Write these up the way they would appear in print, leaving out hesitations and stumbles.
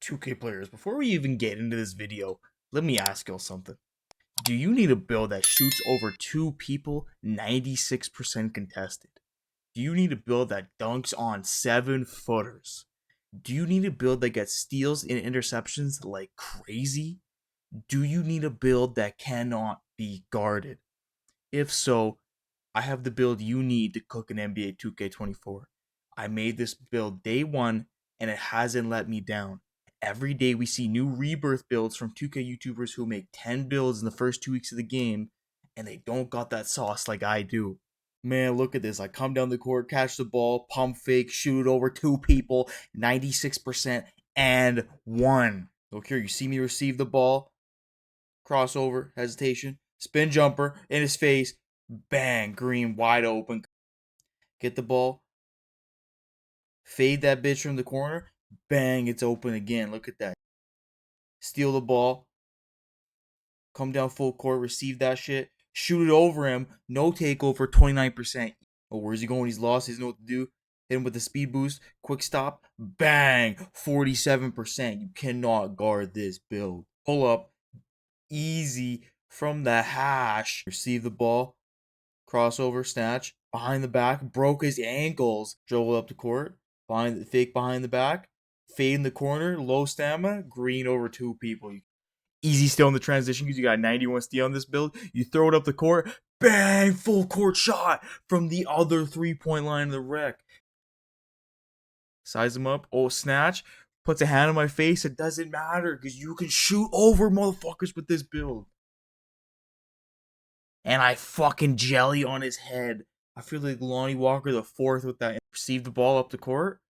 2K players, before we even get into this video, let me ask y'all something. Do you need a build that shoots over 2 people 96% contested? Do you need a build that dunks on 7 footers? Do you need a build that gets steals and interceptions like crazy? Do you need a build that cannot be guarded? If so, I have the build you need to cook an NBA 2K24. I made this build day one and it hasn't let me down. Every day we see new Rebirth builds from 2K YouTubers who make 10 builds in the first 2 weeks of the game and they don't got that sauce like I do. Man, look at this. I come down the court, catch the ball, pump fake, shoot it over 2 people, 96% and one. Look here, you see me receive the ball, crossover, hesitation, spin jumper in his face, bang, green, wide open. Get the ball, fade that bitch from the corner, bang, it's open again. Look at that. Steal the ball, come down full court, receive that shit, shoot it over him, no takeover, 29%. Oh, where's he going? He's lost, he doesn't know what to do. Hit him with the speed boost, quick stop, bang, 47%. You cannot guard this build. Pull up, easy from the hash. Receive the ball, crossover, snatch, behind the back, broke his ankles, dribble up the court, fake behind the back, fade in the corner, low stamina, green over 2 people. Easy steal in the transition because you got 91 steal on this build. You throw it up the court, bang, full court shot from the other 3-point line of the rec. Size him up, oh, snatch, puts a hand on my face. It doesn't matter because you can shoot over motherfuckers with this build. And I fucking jelly on his head. I feel like Lonnie Walker the fourth with that. Receive the ball up the court,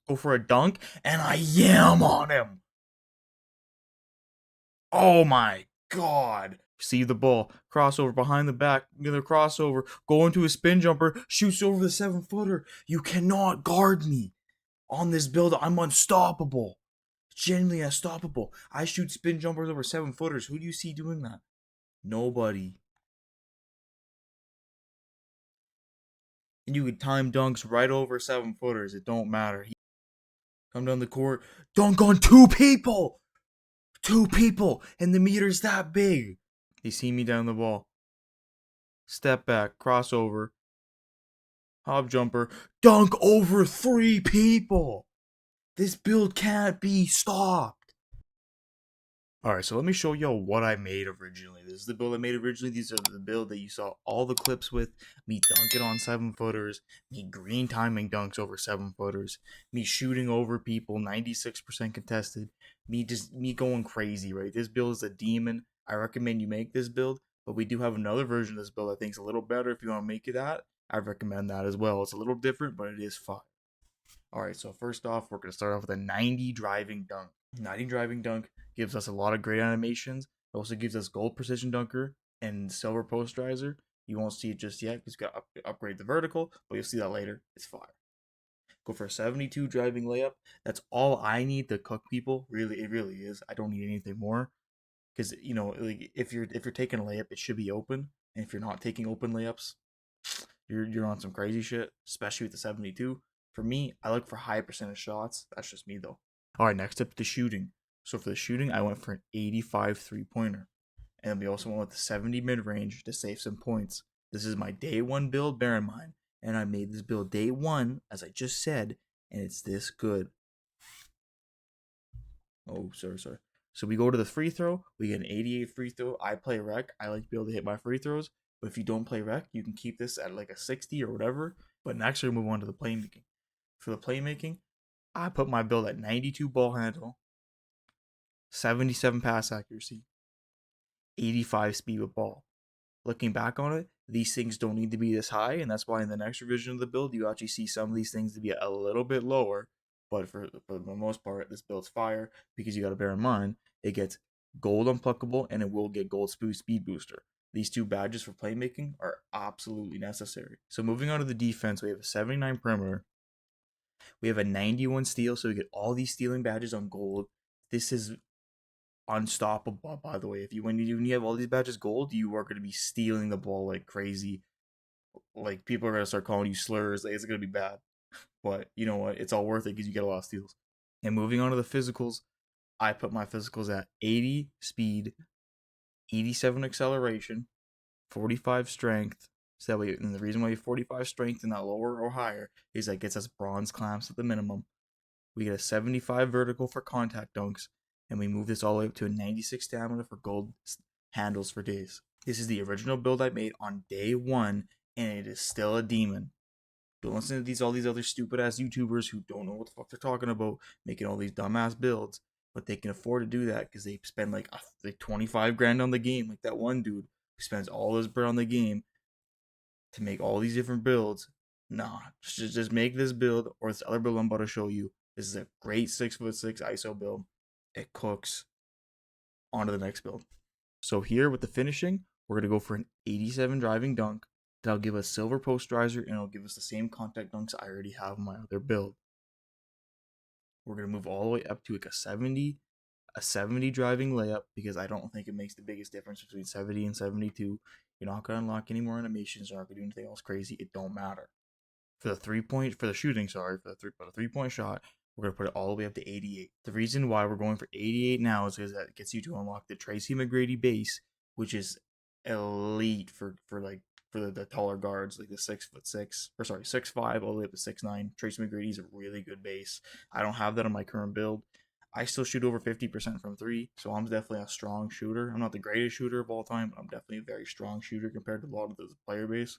go for a dunk, and I yam on him. Oh my god. Receive the ball, crossover behind the back, another crossover, go into a spin jumper, shoots over the 7-footer. You cannot guard me. On this build, I'm unstoppable. Genuinely unstoppable. I shoot spin jumpers over 7-footers. Who do you see doing that? Nobody. And you could time dunks right over 7-footers. It don't matter. Come down the court, dunk on 2 people! 2 people! And the meter's that big. They see me down the ball. Step back, crossover, hop jumper, dunk over 3 people! This build can't be stopped. Alright, so let me show y'all what I made originally. This is the build I made originally. These are the build that you saw all the clips with. Me dunking on 7-footers. Me green timing dunks over 7-footers. Me shooting over people, 96% contested. Me going crazy, right? This build is a demon. I recommend you make this build. But we do have another version of this build I think is a little better. If you want to make it that, I recommend that as well. It's a little different, but it is fun. Alright, so first off, we're going to start off with a 90 driving dunk. 90 driving dunk gives us a lot of great animations. It also gives us gold precision dunker and silver posterizer. You won't see it just yet because you got to upgrade the vertical, but you'll see that later. It's fire. Go for a 72 driving layup. That's all I need to cook people. Really, it really is. I don't need anything more. Because like if you're taking a layup, it should be open. And if you're not taking open layups, you're on some crazy shit. Especially with the 72. For me, I look for high percentage shots. That's just me though. All right, next up, the shooting. So for the shooting, I went for an 85 three-pointer. And we also went with the 70 mid-range to save some points. This is my day one build, bear in mind. And I made this build day one, as I just said, and it's this good. Oh, sorry. So we go to the free throw. We get an 88 free throw. I play rec. I like to be able to hit my free throws. But if you don't play rec, you can keep this at like a 60 or whatever. But next we're move on to the playmaking. For the playmaking, I put my build at 92 ball handle, 77 pass accuracy, 85 speed with ball. Looking back on it, these things don't need to be this high, and that's why in the next revision of the build, you actually see some of these things to be a little bit lower. But for the most part, this build's fire because you got to bear in mind it gets gold unpluckable and it will get gold speed booster. These 2 badges for playmaking are absolutely necessary. So moving on to the defense, we have a 79 perimeter. We have a 91 steal, so we get all these stealing badges on gold. This is unstoppable, by the way. When you have all these badges gold, you are going to be stealing the ball like crazy. Like, people are going to start calling you slurs. Like, it's going to be bad. But you know what? It's all worth it because you get a lot of steals. And moving on to the physicals, I put my physicals at 80 speed, 87 acceleration, 45 strength. So that way, and the reason why you have 45 strength and not lower or higher is that gets us bronze clamps at the minimum. We get a 75 vertical for contact dunks, and we move this all the way up to a 96 stamina for gold handles for days. This is the original build I made on day one, and it is still a demon. Don't listen to all these other stupid ass YouTubers who don't know what the fuck they're talking about, making all these dumbass builds, but they can afford to do that because they spend like 25 grand on the game, like that one dude who spends all his bread on the game to make all these different builds. Nah, just make this build or this other build I'm about to show you. This is a great 6'6" ISO build. It cooks. On to the next build. So here with the finishing, we're gonna go for an 87 driving dunk. That'll give us silver posterizer and it'll give us the same contact dunks I already have in my other build. We're gonna move all the way up to like a 70 driving layup because I don't think it makes the biggest difference between 70 and 72. You're not gonna unlock any more animations. You're not gonna do anything else crazy. It don't matter. For the 3-point shot, we're gonna put it all the way up to 88. The reason why we're going for 88 now is because that gets you to unlock the Tracy McGrady base, which is elite for the taller guards, like the 6'5" all the way up to 6'9". Tracy McGrady's a really good base. I don't have that on my current build. I still shoot over 50% from 3, so I'm definitely a strong shooter. I'm not the greatest shooter of all time, but I'm definitely a very strong shooter compared to a lot of the player base.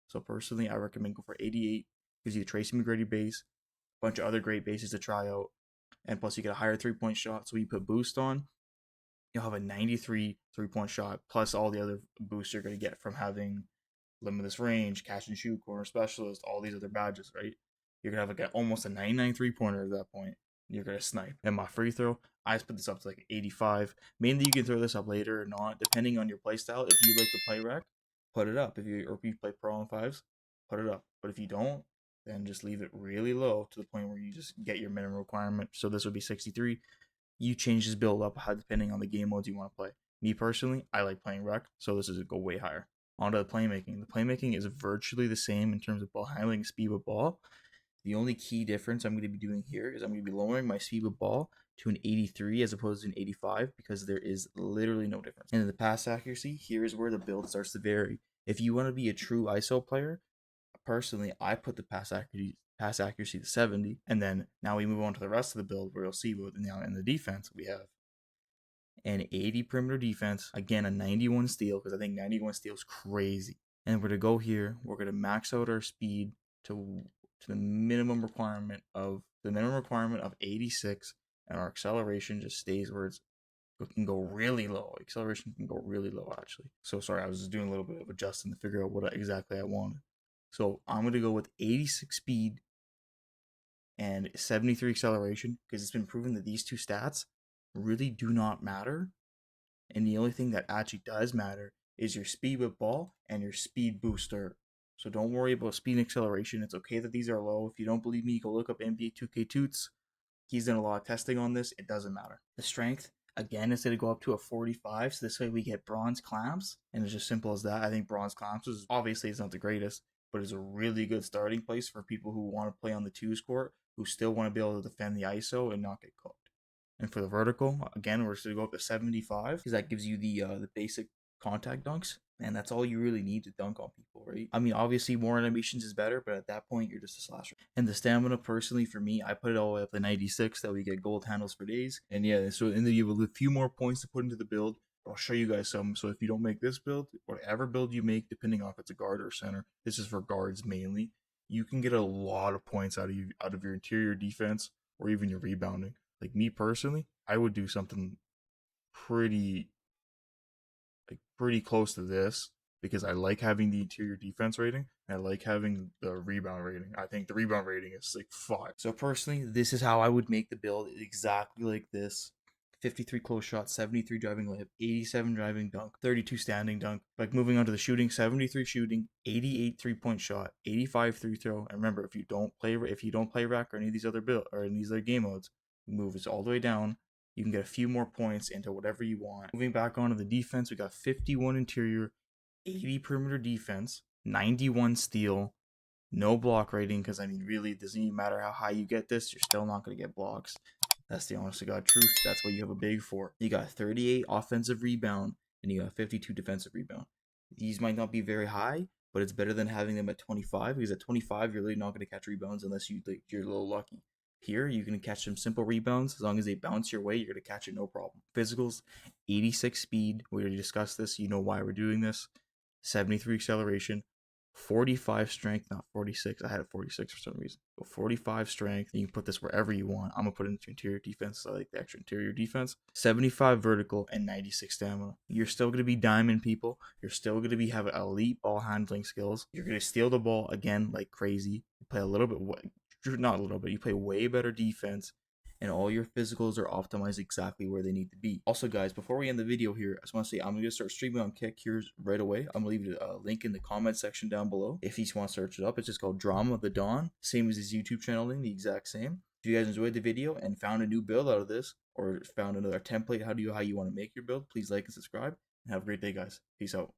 So personally, I recommend go for 88. Gives you the Tracy McGrady base, a bunch of other great bases to try out, and plus you get a higher 3-point shot. So when you put boost on, you'll have a 93 3-point shot, plus all the other boosts you're going to get from having limitless range, catch and shoot, corner specialist, all these other badges, right? You're going to have like almost a 99 3-pointer at that point. You're going to snipe. And my free throw, I just put this up to like 85. Mainly you can throw this up later or not, depending on your playstyle. If you like to play rec, put it up. If you play pro on 5s, put it up. But if you don't, then just leave it really low to the point where you just get your minimum requirement. So this would be 63. You change this build up depending on the game modes you want to play. Me personally, I like playing rec, so this is a go way higher. On to the playmaking. The playmaking is virtually the same in terms of ball handling, speed with ball. The only key difference I'm going to be doing here is I'm going to be lowering my speed with ball to an 83 as opposed to an 85 because there is literally no difference. And in the pass accuracy, here is where the build starts to vary. If you want to be a true ISO player, personally, I put the pass accuracy to 70, and then now we move on to the rest of the build where you'll see now in the defense we have an 80 perimeter defense, again a 91 steal because I think 91 steal is crazy. And we're gonna go here. We're gonna max out our speed to the minimum requirement of 86, and our acceleration just stays where it can go really low. Acceleration can go really low actually. So sorry, I was just doing a little bit of adjusting to figure out what exactly I wanted. So I'm going to go with 86 speed and 73 acceleration because it's been proven that these two stats really do not matter. And the only thing that actually does matter is your speed with ball and your speed booster. So don't worry about speed and acceleration. It's okay that these are low. If you don't believe me, go look up NBA 2K Toots. He's done a lot of testing on this. It doesn't matter. The strength, again, is going to go up to a 45. So this way we get bronze clamps. And it's just simple as that. I think bronze clamps is obviously it's not the greatest, but it's a really good starting place for people who want to play on the 2s court, who still want to be able to defend the ISO and not get cooked. And for the vertical, again, we're just going to go up to 75 because that gives you the basic contact dunks. And that's all you really need to dunk on people, right? I mean, obviously more animations is better, but at that point, you're just a slasher. And the stamina, personally, for me, I put it all the way up to 96 that we get gold handles for days. And yeah, so in the you have a few more points to put into the build. I'll show you guys some. So if you don't make this build, whatever build you make, depending on if it's a guard or center, this is for guards mainly, you can get a lot of points out of your interior defense or even your rebounding. Like me personally, I would do something pretty close to this because I like having the interior defense rating and I like having the rebound rating. I think the rebound rating is like 5. So personally, this is how I would make the build exactly like this. 53 close shot, 73 driving layup, 87 driving dunk, 32 standing dunk. Like moving on to the shooting, 73 shooting, 88 3-point shot, 85 free throw. And remember, if you don't play rack or any of these other game modes, move it all the way down. You can get a few more points into whatever you want. Moving back onto the defense, we got 51 interior, 80 perimeter defense, 91 steal, no block rating because I mean really it doesn't even matter how high you get this, you're still not going to get blocks. That's the honest to God truth. That's what you have a big for. You got 38 offensive rebound and you got 52 defensive rebound. These might not be very high, but it's better than having them at 25, because at 25 you're really not going to catch rebounds unless you're a little lucky. Here you can catch some simple rebounds. As long as they bounce your way, you're going to catch it no problem. Physicals, 86 speed. We already discussed this. You know why we're doing this. 73 acceleration, 45 strength, not 46. I had a 46 for some reason. But 45 strength. You can put this wherever you want. I'm going to put it into interior defense. I like the extra interior defense. 75 vertical and 96 stamina. You're still going to be diamond people. You're still going to be having elite ball handling skills. You're going to steal the ball again like crazy. You play a little bit, not a little bit, you play way better defense. And all your physicals are optimized exactly where they need to be. Also, guys, before we end the video here, I just want to say I'm going to start streaming on Kick here right away. I'm going to leave a link in the comment section down below. If you want to search it up, it's just called Drama of the Dawn. Same as his YouTube channel name, the exact same. If you guys enjoyed the video and found a new build out of this, or found another template, how you want to make your build, please like and subscribe. And have a great day, guys. Peace out.